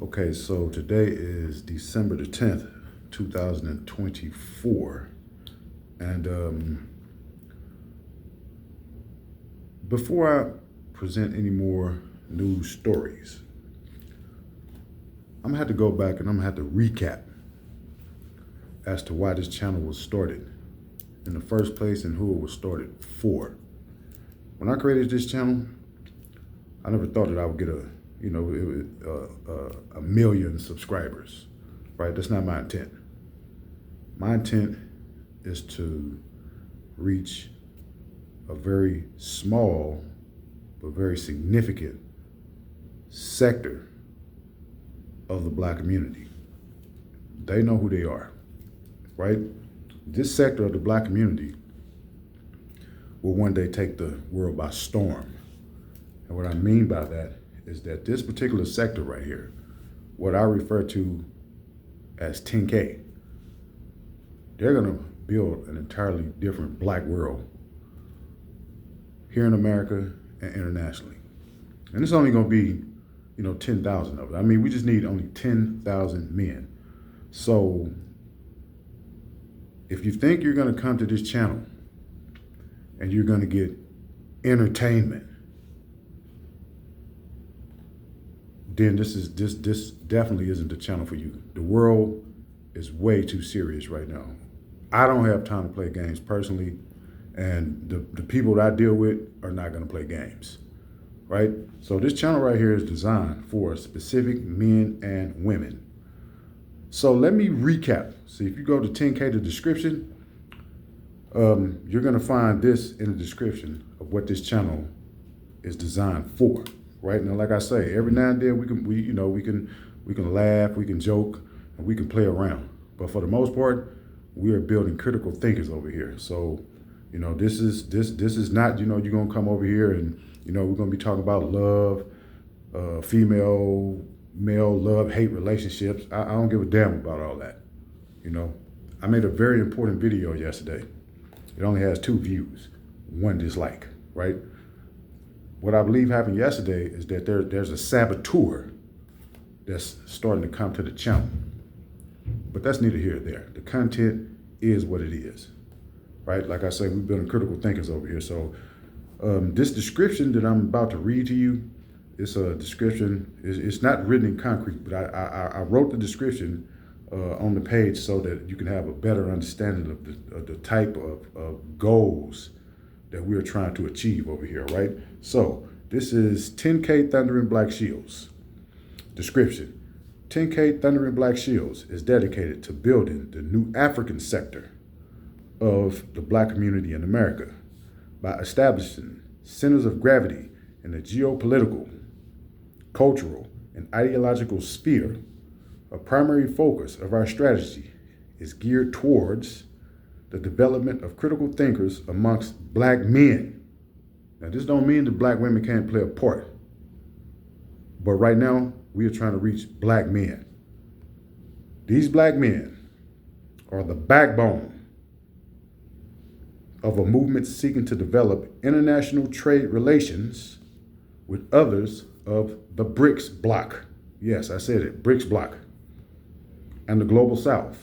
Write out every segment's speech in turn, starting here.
Okay, so today is December the 10th, 2024. And before I present any more news stories, I'm gonna have to go back and I'm gonna have to recap as to why this channel was started in the first place and who it was started for. When I created this channel, I never thought that I would get a million subscribers, right? That's not my intent. My intent is to reach a very small but very significant sector of the Black community. They know who they are, right? This sector of the Black community will one day take the world by storm. And what I mean by that is that this particular sector right here, what I refer to as 10K, they're gonna build an entirely different Black world here in America and internationally. And it's only gonna be, 10,000 of it. I mean, we just need only 10,000 men. So if you think you're gonna come to this channel and you're gonna get entertainment, then this definitely isn't the channel for you. The world is way too serious right now. I don't have time to play games personally, and the people that I deal with are not gonna play games, right? So this channel right here is designed for specific men and women. So let me recap. See, if you go to 10K, the description, you're gonna find this in the description of what this channel is designed for. Right now, like I say, every now and then we can laugh, we can joke, and we can play around. But for the most part, we are building critical thinkers over here. So, this is not, you're gonna come over here and we're gonna be talking about love, female, male love, hate relationships. I don't give a damn about all that. I made a very important video yesterday. It only has 2 views, 1 dislike, right? What I believe happened yesterday is that there's a saboteur that's starting to come to the channel. But that's neither here nor there. The content is what it is, right? Like I say, we're building critical thinkers over here. So this description that I'm about to read to you, it's a description, it's not written in concrete, but I wrote the description on the page so that you can have a better understanding of the type of goals that we're trying to achieve over here, right? So this is 10K Thundering Black Shields. Description: 10K Thundering Black Shields is dedicated to building the new African sector of the Black community in America by establishing centers of gravity in the geopolitical, cultural, and ideological sphere. A primary focus of our strategy is geared towards the development of critical thinkers amongst Black men. Now, this don't mean that Black women can't play a part, but right now we are trying to reach Black men. These Black men are the backbone of a movement seeking to develop international trade relations with others of the BRICS bloc. Yes, I said it, BRICS bloc, and the Global South,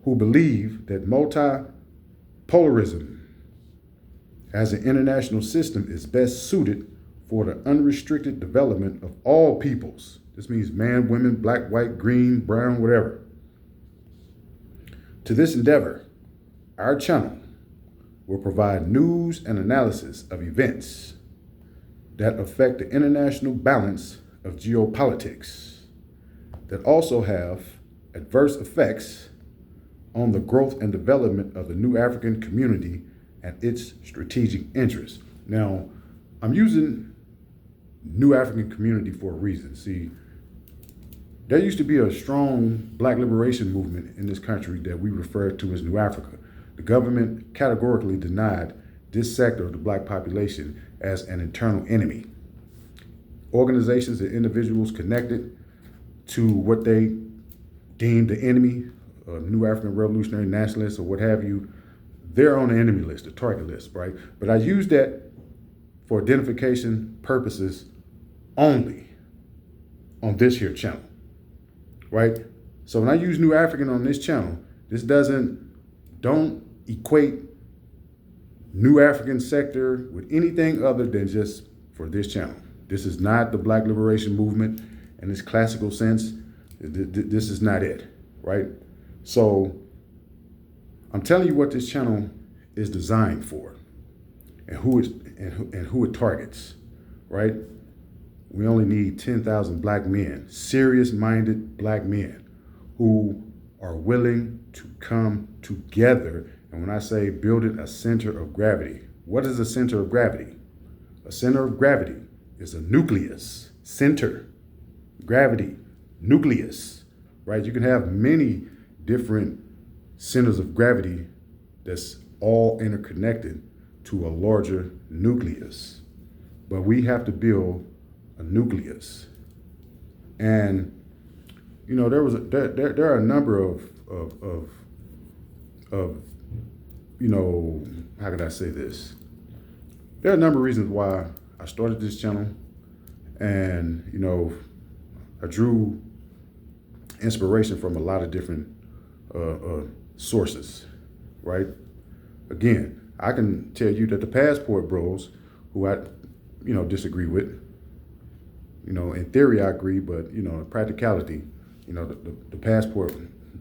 who believe that multipolarism as an international system is best suited for the unrestricted development of all peoples. This means man, women, black, white, green, brown, whatever. To this endeavor, our channel will provide news and analysis of events that affect the international balance of geopolitics, that also have adverse effects on the growth and development of the new African community and its strategic interests. Now, I'm using new African community for a reason. See, there used to be a strong Black liberation movement in this country that we refer to as New Africa. The government categorically denied this sector of the Black population as an internal enemy. Organizations and individuals connected to what they deemed the enemy, New African Revolutionary Nationalists or what have you, they're on the enemy list, the target list, right? But I use that for identification purposes only. on this here channel, right? So when I use New African on this channel, this don't equate New African sector with anything other than just for this channel. This is not the Black Liberation Movement in its classical sense. This is not it, right? So I'm telling you what this channel is designed for and who it targets, right? We only need 10,000 black men, serious-minded black men who are willing to come together. And when I say building a center of gravity, what is a center of gravity? A center of gravity is a nucleus, center, gravity, nucleus, right? You can have many different centers of gravity that's all interconnected to a larger nucleus. But we have to build a nucleus. And you know, there are a number of you know, how could I say this? There are a number of reasons why I started this channel, and you know, I drew inspiration from a lot of different sources, right? Again, I can tell you that the Passport Bros, who I, you know, disagree with, you know, in theory I agree, but you know, in practicality, you know, the Passport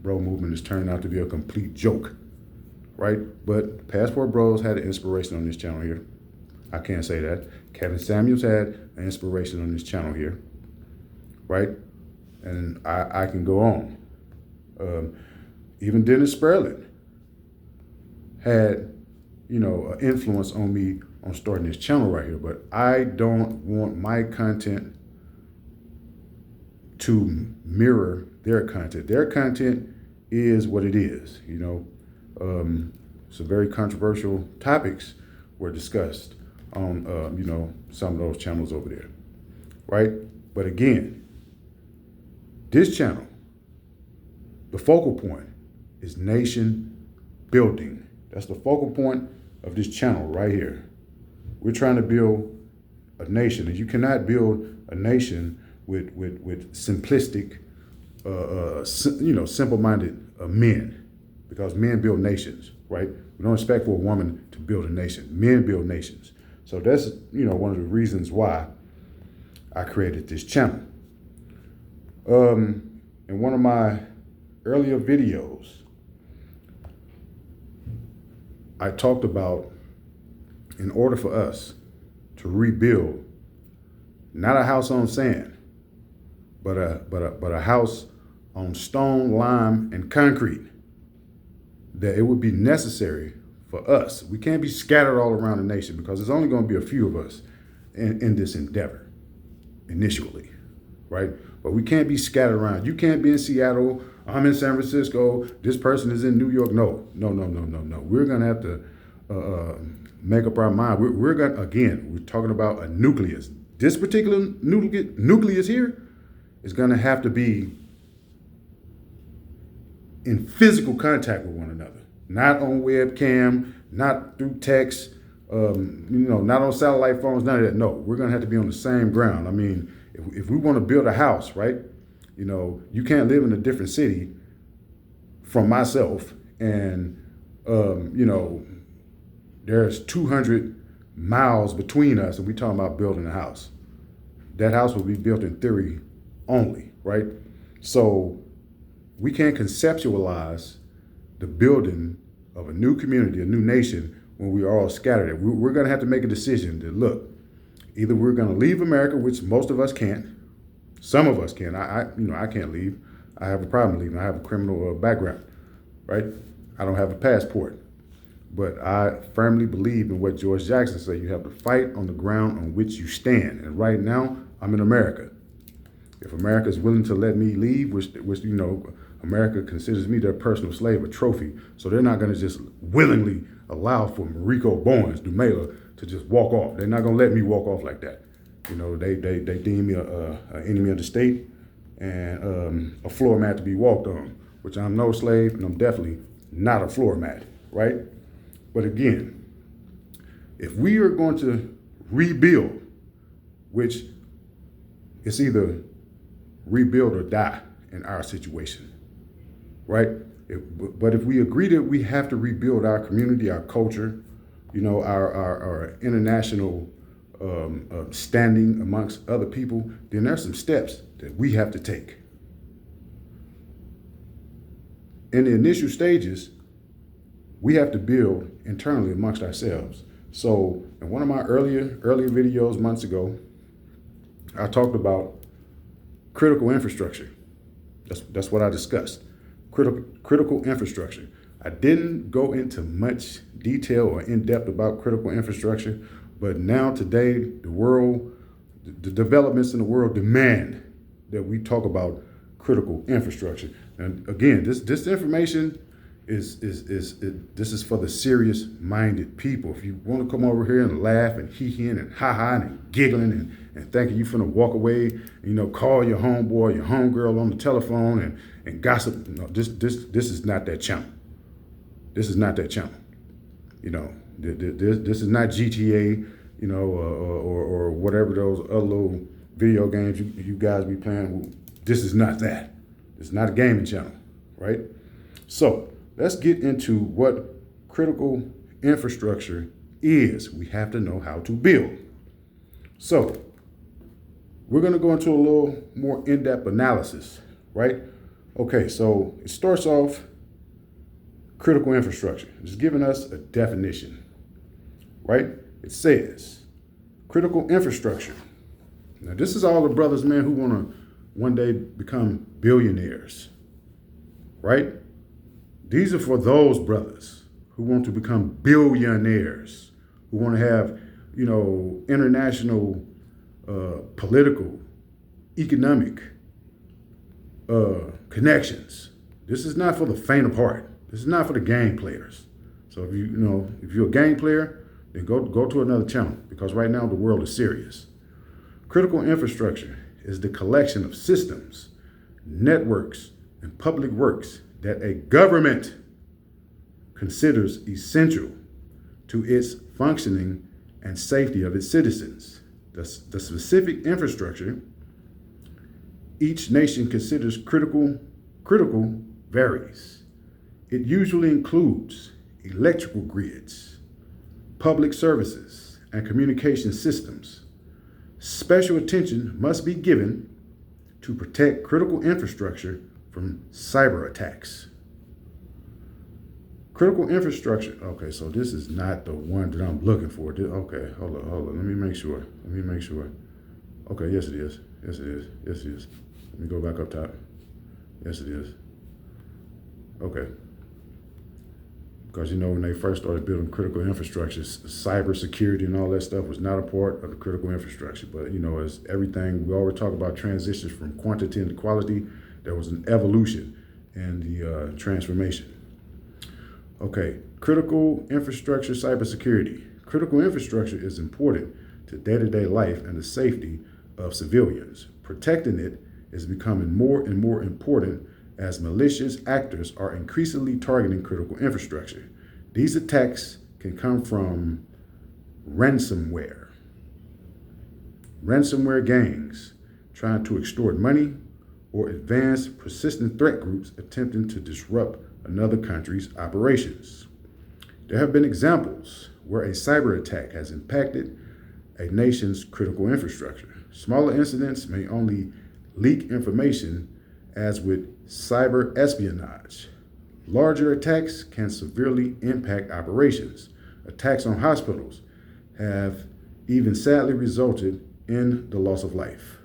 Bro movement is turning out to be a complete joke, right? But Passport Bros had an inspiration on this channel here. I can't say that. Kevin Samuels had an inspiration on this channel here, right? And I can go on. Even Dennis Sperling had, you know, an influence on me on starting this channel right here. But I don't want my content to mirror their content. Their content is what it is, you know. Some very controversial topics were discussed on, you know, some of those channels over there, right? But again, this channel, the focal point is nation building. That's the focal point of this channel right here. We're trying to build a nation, and you cannot build a nation with simplistic, you know, simple-minded men, because men build nations, right? We don't expect for a woman to build a nation. Men build nations. So that's, you know, one of the reasons why I created this channel. In one of my earlier videos, I talked about, in order for us to rebuild, not a house on sand, but a house on stone, lime, and concrete, that it would be necessary for us. We can't be scattered all around the nation, because there's only going to be a few of us in this endeavor initially, right? But we can't be scattered around. You can't be in Seattle, I'm in San Francisco, this person is in New York. No. We're going to have to make up our mind. We're going to, again, we're talking about a nucleus. This particular nucleus here is going to have to be in physical contact with one another, not on webcam, not through text, you know, not on satellite phones, none of that. No, we're going to have to be on the same ground. I mean, if we want to build a house, right, you know, you can't live in a different city from myself, and, you know, there's 200 miles between us, and we're talking about building a house. That house will be built in theory only, right? So we can't conceptualize the building of a new community, a new nation, when we are all scattered. We're going to have to make a decision that, look, either we're going to leave America, which most of us can't. Some of us can. You know, I can't leave. I have a problem leaving. I have a criminal background, right? I don't have a passport. But I firmly believe in what George Jackson said. You have to fight on the ground on which you stand. And right now, I'm in America. If America is willing to let me leave, which you know, America considers me their personal slave, a trophy. So they're not going to just willingly allow for Mariko Bowens, Dumela, to just walk off. They're not going to let me walk off like that. You know, they deem me an enemy of the state and a floor mat to be walked on, which I'm no slave, and I'm definitely not a floor mat, right? But again, if we are going to rebuild, which it's either rebuild or die in our situation, right? But if we agree that we have to rebuild our community, our culture, our international standing amongst other people, then there's some steps that we have to take. In the initial stages, we have to build internally amongst ourselves. So in one of my earlier videos months ago, I talked about critical infrastructure. That's what I discussed. Critical infrastructure. I didn't go into much detail or in depth about critical infrastructure, but now today, the developments in the world demand that we talk about critical infrastructure. And again, this information this is for the serious-minded people. If you want to come over here and laugh and hee-heeing and ha-haing and giggling and thinking you're finna walk away, call your homeboy, your homegirl on the telephone and gossip, no, this is not that channel. This is not that channel. This is not GTA, or whatever those other little video games you guys be playing. This is not that. It's not a gaming channel, right? So let's get into what critical infrastructure is. We have to know how to build. So we're going to go into a little more in-depth analysis, right? Okay, so it starts off critical infrastructure. It's giving us a definition, right? It says critical infrastructure. Now, this is all the brothers, man, who want to one day become billionaires, right? These are for those brothers who want to become billionaires, who want to have, international, political, economic connections. This is not for the faint of heart. This is not for the game players. So if you're a game player, then go to another channel, because right now the world is serious. Critical infrastructure is the collection of systems, networks, and public works that a government considers essential to its functioning and safety of its citizens. The specific infrastructure each nation considers critical varies. It usually includes electrical grids, public services, and communication systems. Special attention must be given to protect critical infrastructure from cyber attacks. Critical infrastructure. Okay, so this is not the one that I'm looking for. Okay, hold on. Let me make sure. Okay, yes it is. Let me go back up top. Yes it is. Okay. Because when they first started building critical infrastructure, cyber security and all that stuff was not a part of the critical infrastructure. But as everything, we always talk about transitions from quantity into quality. There was an evolution in the transformation. Okay, critical infrastructure, cybersecurity. Critical infrastructure is important to day-to-day life and the safety of civilians. Protecting it is becoming more and more important as malicious actors are increasingly targeting critical infrastructure. These attacks can come from ransomware gangs trying to extort money, or advanced persistent threat groups attempting to disrupt another country's operations. There have been examples where a cyber attack has impacted a nation's critical infrastructure. Smaller incidents may only leak information, as with cyber espionage. Larger attacks can severely impact operations. Attacks on hospitals have even sadly resulted in the loss of life.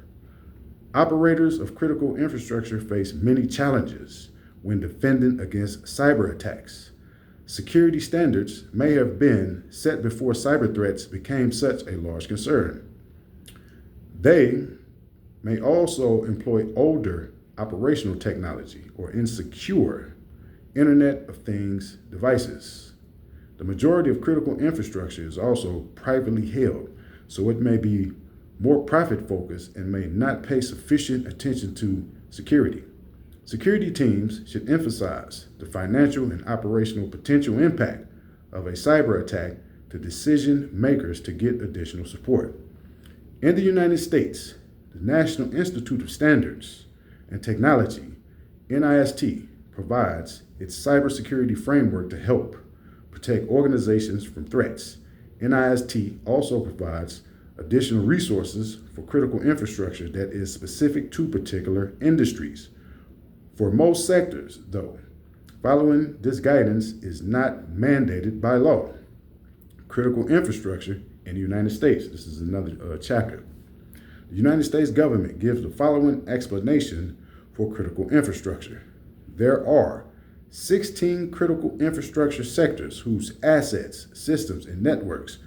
Operators of critical infrastructure face many challenges when defending against cyber attacks. Security standards may have been set before cyber threats became such a large concern. They may also employ older operational technology or insecure Internet of Things devices. The majority of critical infrastructure is also privately held, so it may be more profit-focused and may not pay sufficient attention to security. Security teams should emphasize the financial and operational potential impact of a cyber attack to decision makers to get additional support. In the United States, the National Institute of Standards and Technology, NIST, provides its cybersecurity framework to help protect organizations from threats. NIST also provides additional resources for critical infrastructure that is specific to particular industries. For most sectors, though, following this guidance is not mandated by law. Critical infrastructure in the United States. This is another chapter. The United States government gives the following explanation for critical infrastructure. There are 16 critical infrastructure sectors whose assets, systems, and networks,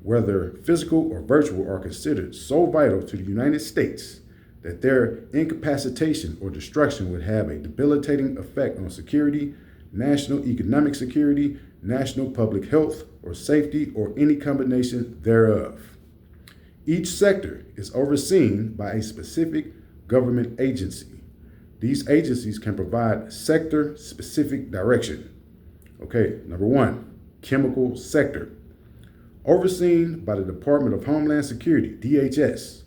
whether physical or virtual, are considered so vital to the United States that their incapacitation or destruction would have a debilitating effect on security, national economic security, national public health or safety, or any combination thereof. Each sector is overseen by a specific government agency. These agencies can provide sector-specific direction. Okay, number one, chemical sector. Overseen by the Department of Homeland Security, DHS.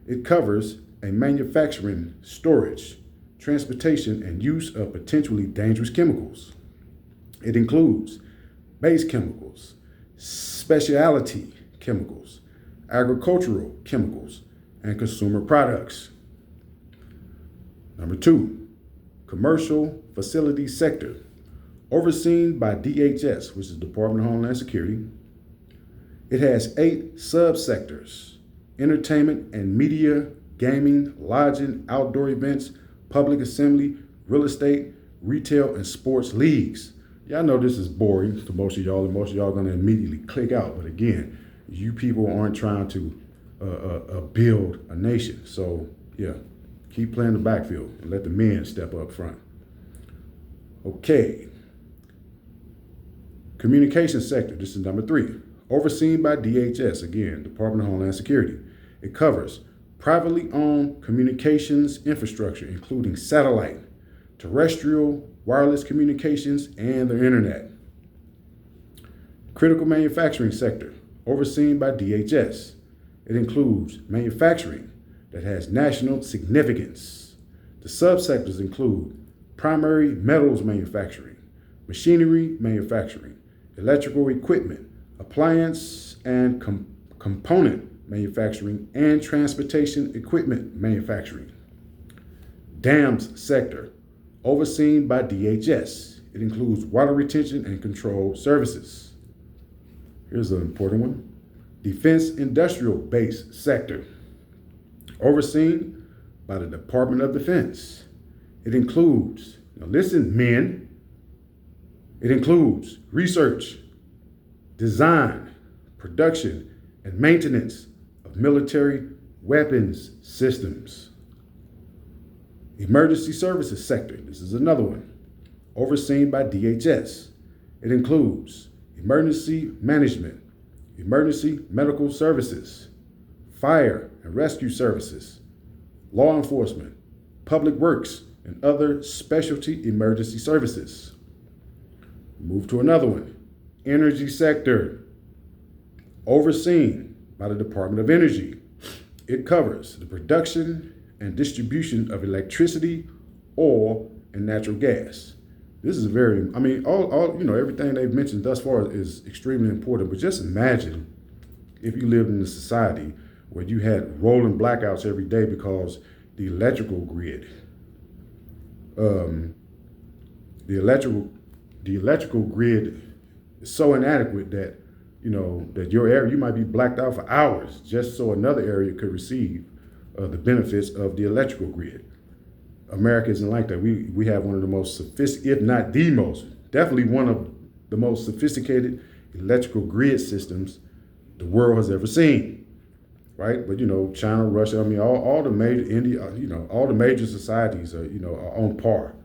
It covers a manufacturing, storage, transportation, and use of potentially dangerous chemicals. It includes base chemicals, specialty chemicals, agricultural chemicals, and consumer products. Number two, commercial facility sector, overseen by DHS, which is the Department of Homeland Security. It has 8 subsectors: entertainment and media, gaming, lodging, outdoor events, public assembly, real estate, retail, and sports leagues. Y'all know this is boring to most of y'all, and most of y'all are going to immediately click out. But again, you people aren't trying to build a nation. So, yeah, keep playing the backfield and let the men step up front. Okay. Communication sector, this is number 3. Overseen by DHS, again, Department of Homeland Security. It covers privately owned communications infrastructure, including satellite, terrestrial, wireless communications, and the internet. Critical manufacturing sector, overseen by DHS. It includes manufacturing that has national significance. The subsectors include primary metals manufacturing, machinery manufacturing, electrical equipment, appliance and component manufacturing, and transportation equipment manufacturing. Dams sector, overseen by DHS. It includes water retention and control services. Here's an important one. Defense industrial base sector, overseen by the Department of Defense. It includes, now listen, men, it includes research, design, production, and maintenance of military weapons systems. Emergency services sector, this is another one, overseen by DHS. It includes emergency management, emergency medical services, fire and rescue services, law enforcement, public works, and other specialty emergency services. Move to another one, energy sector, overseen by the Department of Energy. It covers the production and distribution of electricity, oil, and natural gas. This is very, I mean, all everything they've mentioned thus far is extremely important, but just imagine if you lived in a society where you had rolling blackouts every day because the electrical grid, the electrical grid is so inadequate that, that your area, you might be blacked out for hours just so another area could receive the benefits of the electrical grid. America isn't like that. We have one of the most sophisticated, if not the most, definitely one of the most sophisticated electrical grid systems the world has ever seen, right? But China, Russia, I mean, all the major India, all the major societies are on par,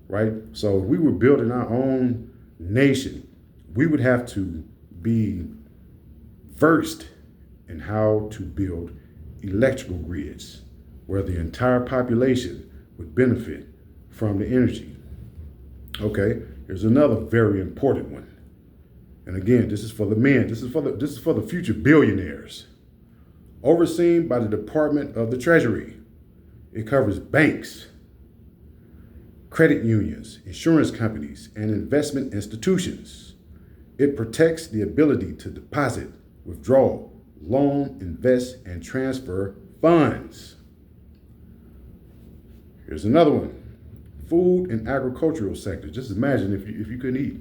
right? So if we were building our own nation, we would have to be versed in how to build electrical grids where the entire population would benefit from the energy. Okay, here's another very important one. And again, this is for the men. This is for the future billionaires. Overseen by the Department of the Treasury. It covers banks, credit unions, insurance companies, and investment institutions. It protects the ability to deposit, withdraw, loan, invest, and transfer funds. Here's another one. Food and agricultural sector. Just imagine if you couldn't eat.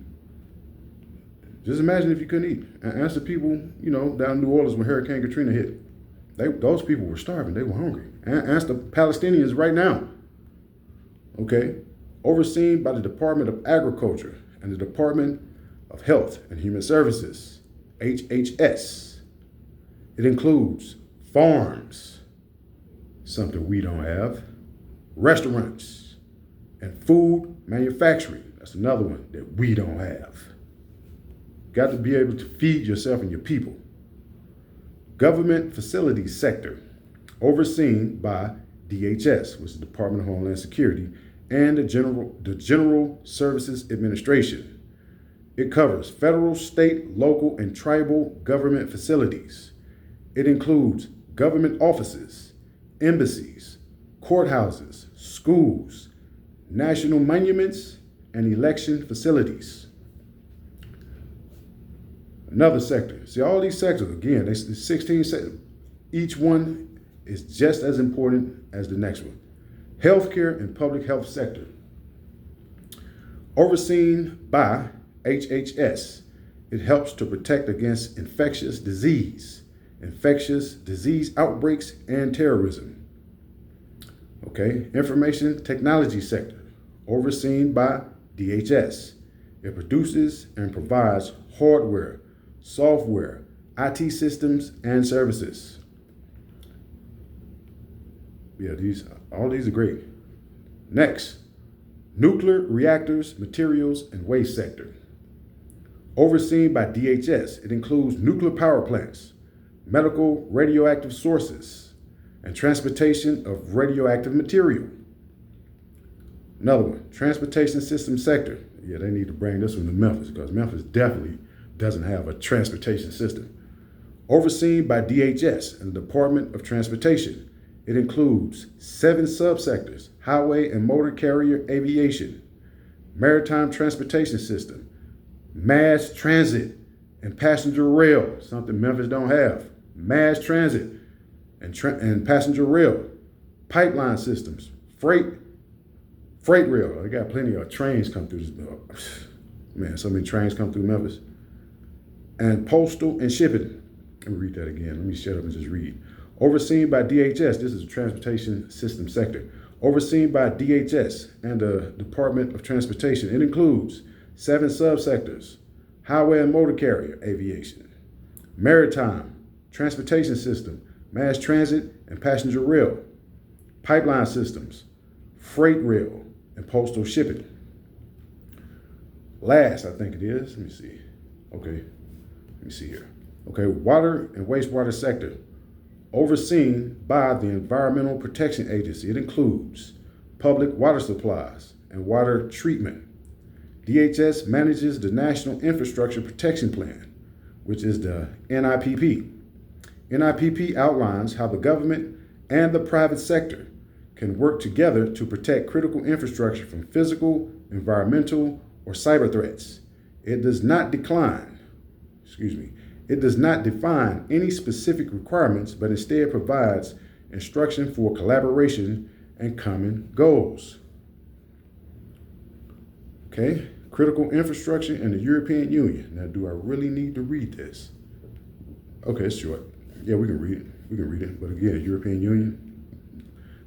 Just imagine if you couldn't eat. And ask the people, down in New Orleans when Hurricane Katrina hit. Those people were starving. They were hungry. And ask the Palestinians right now. Okay? Overseen by the Department of Agriculture and the Department of Health and Human Services, HHS. It includes farms, something we don't have, restaurants, and food manufacturing. That's another one that we don't have. Got to be able to feed yourself and your people. Government facilities sector, overseen by DHS, which is the Department of Homeland Security, and the General Services Administration. It covers federal, state, local, and tribal government facilities. It includes government offices, embassies, courthouses, schools, national monuments, and election facilities. Another sector. See, all these sectors, again, there's 16 sectors. Each one is just as important as the next one. Healthcare and public health sector. Overseen by HHS, it helps to protect against infectious disease outbreaks, and terrorism. Okay, information technology sector, overseen by DHS. It produces and provides hardware, software, IT systems, and services. Yeah, all these are great. Next, nuclear reactors, materials, and waste sector. Overseen by DHS, it includes nuclear power plants, medical radioactive sources, and transportation of radioactive material. Another one, transportation system sector. Yeah, they need to bring this one to Memphis because Memphis definitely doesn't have a transportation system. Overseen by DHS and the Department of Transportation. It includes 7 subsectors: highway and motor carrier aviation, maritime transportation system, mass transit and passenger rail, something Memphis don't have, mass transit and passenger rail, pipeline systems, freight rail. I got plenty of trains come through this. Man, so many trains come through Memphis. And postal and shipping. Let me read that again. Let me shut up and just read. Overseen by DHS, this is the transportation system sector. Overseen by DHS and the Department of Transportation. It includes 7 subsectors: highway and motor carrier aviation, maritime, transportation system, mass transit and passenger rail, pipeline systems, freight rail, and postal shipping. Last, I think it is, let me see. Okay, let me see here. Okay, water and wastewater sector, overseen by the Environmental Protection Agency. It includes public water supplies and water treatment. DHS manages the National Infrastructure Protection Plan, which is the NIPP. NIPP outlines how the government and the private sector can work together to protect critical infrastructure from physical, environmental, or cyber threats. It does not define any specific requirements, but instead provides instruction for collaboration and common goals. Okay, critical infrastructure in the European Union. Now, do I really need to read this? Okay, it's short. Yeah, we can read it. But again, European Union,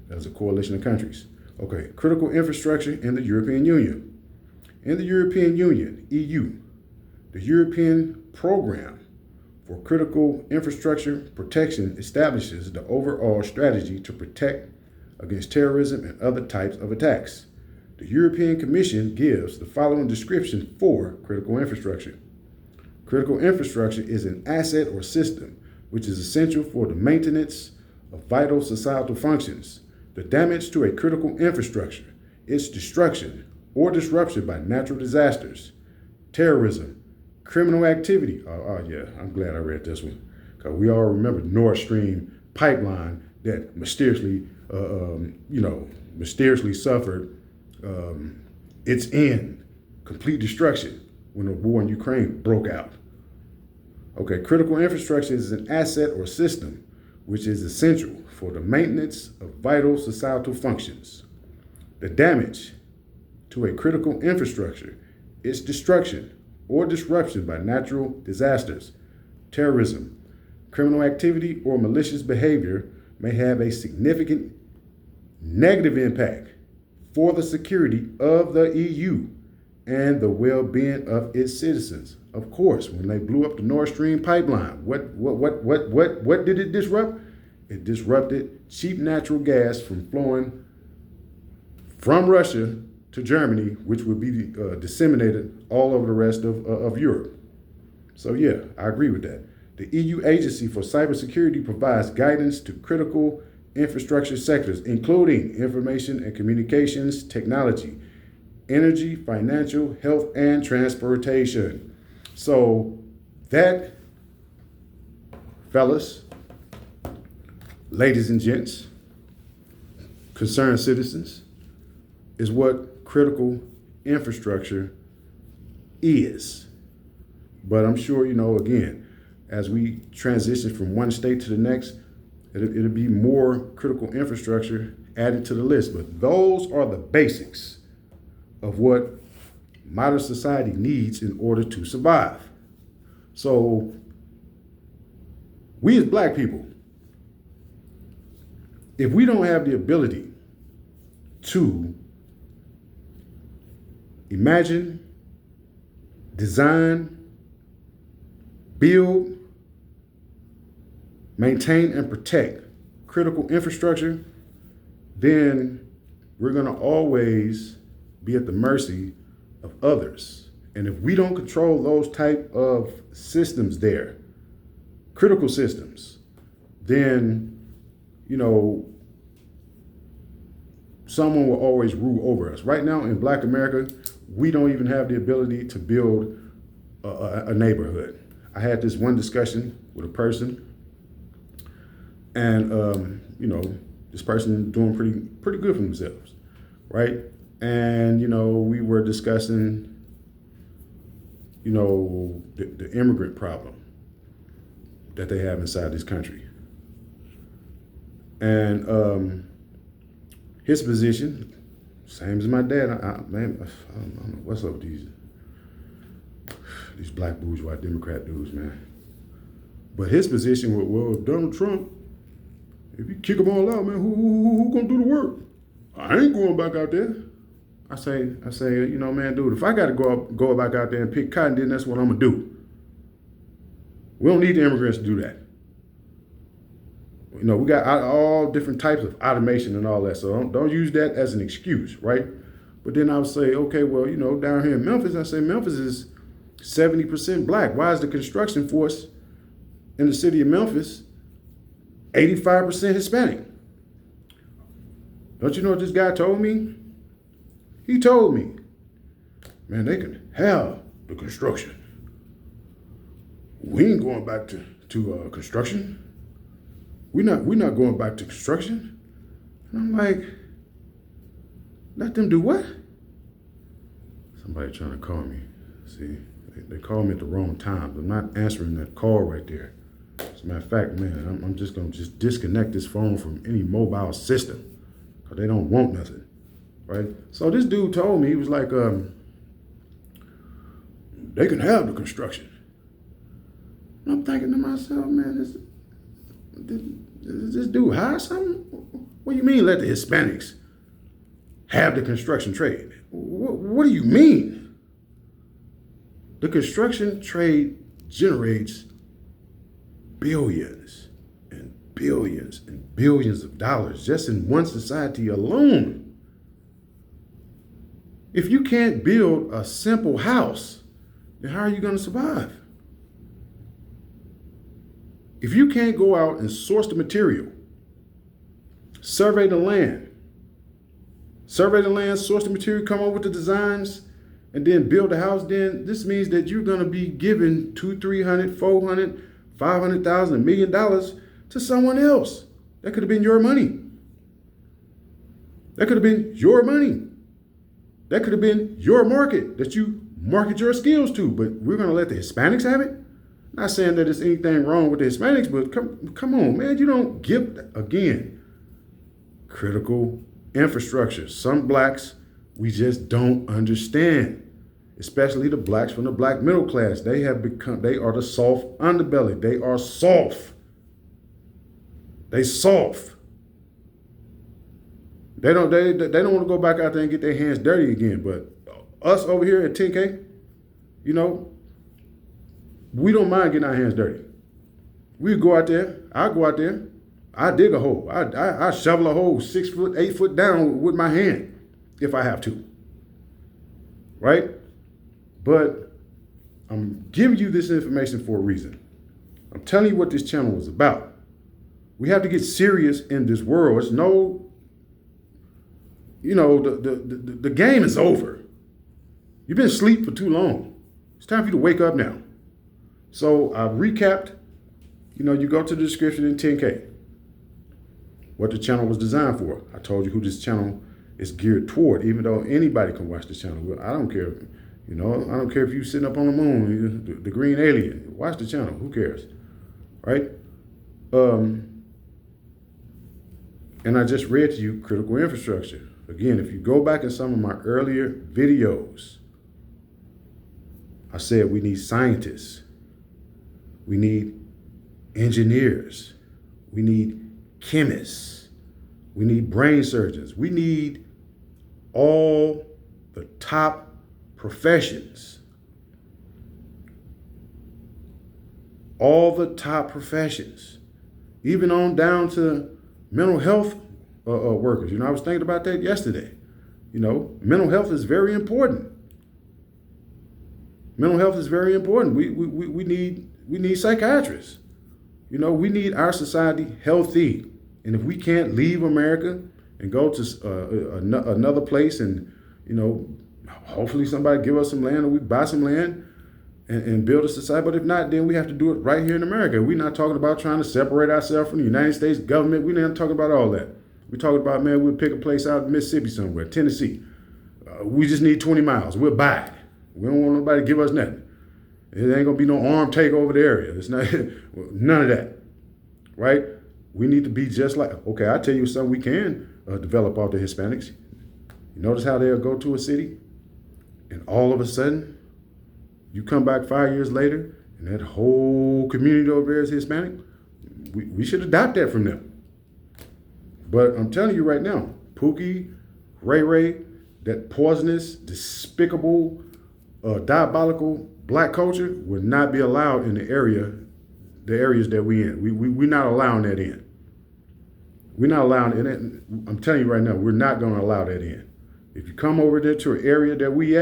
that's a coalition of countries. Okay, critical infrastructure in the European Union. In the European Union, EU, the European Program for Critical Infrastructure Protection establishes the overall strategy to protect against terrorism and other types of attacks. The European Commission gives the following description for critical infrastructure. Critical infrastructure is an asset or system which is essential for the maintenance of vital societal functions. The damage to a critical infrastructure, its destruction or disruption by natural disasters, terrorism, criminal activity. Yeah, I'm glad I read this one because we all remember Nord Stream pipeline that mysteriously suffered its end, complete destruction, when the war in Ukraine broke out. Okay, critical infrastructure is an asset or system which is essential for the maintenance of vital societal functions. The damage to a critical infrastructure, its destruction or disruption by natural disasters, terrorism, criminal activity, or malicious behavior may have a significant negative impact for the security of the EU and the well-being of its citizens. Of course, when they blew up the Nord Stream pipeline, what did it disrupt? It disrupted cheap natural gas from flowing from Russia to Germany, which would be disseminated all over the rest of Europe. So yeah, I agree with that. The EU Agency for Cybersecurity provides guidance to critical infrastructure sectors, including information and communications technology, energy, financial, health, and transportation. So that, fellas, ladies and gents, concerned citizens, is what critical infrastructure is. But I'm sure, again, as we transition from one state to the next, it'll be more critical infrastructure added to the list. But those are the basics of what modern society needs in order to survive. So we as Black people, if we don't have the ability to imagine, design, build, maintain, and protect critical infrastructure, then we're going to always be at the mercy of others. And if we don't control those type of systems there, critical systems, then, someone will always rule over us. Right now in Black America, we don't even have the ability to build a neighborhood. I had this one discussion with a person, and this person doing pretty good for themselves, right? And we were discussing the immigrant problem that they have inside this country, and his position, same as my dad. I don't know what's up with these black bourgeois Democrat dudes, man. But his position was, well, Donald Trump, if you kick them all out, man, who gonna do the work? I ain't going back out there. I say, man, dude, if I got to go back out there and pick cotton, then that's what I'm gonna do. We don't need the immigrants to do that. We got all different types of automation and all that, so don't use that as an excuse, right? But then I would say, okay, well, down here in Memphis, I say Memphis is 70% Black. Why is the construction force in the city of Memphis 85% Hispanic? Don't you know what this guy told me? He told me, man, they can have the construction. We ain't going back to construction. We're not going back to construction. And I'm like, let them do what? Somebody trying to call me. See, they called me at the wrong time. I'm not answering that call right there. As a matter of fact, man, I'm just going to disconnect this phone from any mobile system because they don't want nothing, right? So this dude told me, he was like, they can have the construction. And I'm thinking to myself, man, this dude hire something? What do you mean let the Hispanics have the construction trade? What do you mean? The construction trade generates billions and billions and billions of dollars just in one society alone. If you can't build a simple house, then how are you going to survive? If you can't go out and source the material, survey the land, source the material, come up with the designs, and then build a house, then this means that you're going to be giving $200,000, $300,000, $400,000, $500,000, $1 million to someone else. That could have been your money. That could have been your money. That could have been your market that you market your skills to, but we're going to let the Hispanics have it? Not saying that there's anything wrong with the Hispanics, but come on, man. You don't give, again, critical infrastructure. Some blacks, we just don't understand, especially the blacks from the black middle class. They are the soft underbelly. They are soft. They soft. They don't want to go back out there and get their hands dirty again. But us over here at 10K, you know, we don't mind getting our hands dirty. We go out there. I go out there. I dig a hole. I shovel a hole 6 foot, 8 foot down with my hand if I have to. Right? But I'm giving you this information for a reason. I'm telling you what this channel is about. We have to get serious in this world. It's no, you know, the game is over. You've been asleep for too long. It's time for you to wake up now. So I've recapped. You know, you go to the description in 10K, what the channel was designed for. I told you who this channel is geared toward, even though anybody can watch this channel. I don't care. You know, I don't care if you're sitting up on the moon, the green alien. Watch the channel. Who cares? Right? And I just read to you critical infrastructure. Again, if you go back in some of my earlier videos, I said we need scientists. We need engineers. We need chemists. We need brain surgeons. We need all the top professions. All the top professions. Even on down to mental health workers. You know, I was thinking about that yesterday. You know, mental health is very important. Mental health is very important. We need psychiatrists. You know, we need our society healthy. And if we can't leave America and go to another place and, you know, hopefully somebody give us some land or we buy some land and build a society. But if not, then we have to do it right here in America. We're not talking about trying to separate ourselves from the United States government. We're not talking about all that. We're talking about, man, we'll pick a place out in Mississippi somewhere, Tennessee. We just need 20 miles. We'll buy it. We don't want nobody to give us nothing. It ain't gonna be no armed takeover of the area. It's not none of that, right? We need to be just like, okay, I'll tell you something we can develop off the Hispanics. You notice how they'll go to a city and all of a sudden you come back 5 years later and that whole community over there is Hispanic. We should adopt that from them. But I'm telling you right now, Pookie, Ray Ray, that poisonous, despicable, diabolical black culture would not be allowed in the areas that we in. We're not allowing that in. We're not allowing it. I'm telling you right now, we're not going to allow that in. If you come over there to an area that we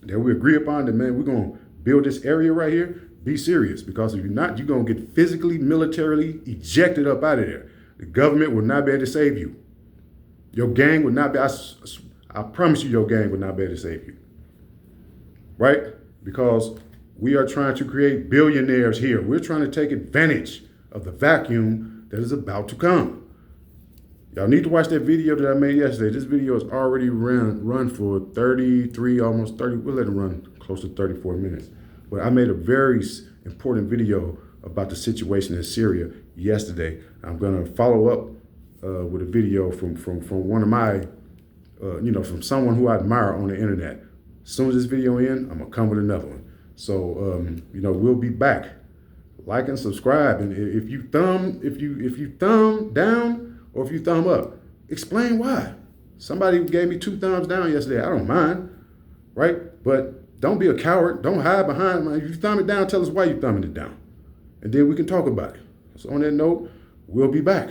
agree upon, that, man, we're going to build this area right here, be serious. Because if you're not, you're going to get physically, militarily ejected up out of there. The government will not be able to save you. Your gang would not be, I promise you your gang would not be able to save you. Right? Because we are trying to create billionaires here. We're trying to take advantage of the vacuum that is about to come. Y'all need to watch that video that I made yesterday. This video is already run for 33, almost 30, we'll let it run close to 34 minutes. But I made a very important video about the situation in Syria yesterday. I'm gonna follow up with a video from one of my, from someone who I admire on the internet. As soon as this video ends, I'm gonna come with another one. So, we'll be back. Like and subscribe. And if you thumb down or if you thumb up, explain why. Somebody gave me 2 thumbs down yesterday. I don't mind, right? But don't be a coward. Don't hide behind. If you thumb it down, tell us why you're thumbing it down. And then we can talk about it. So on that note, we'll be back.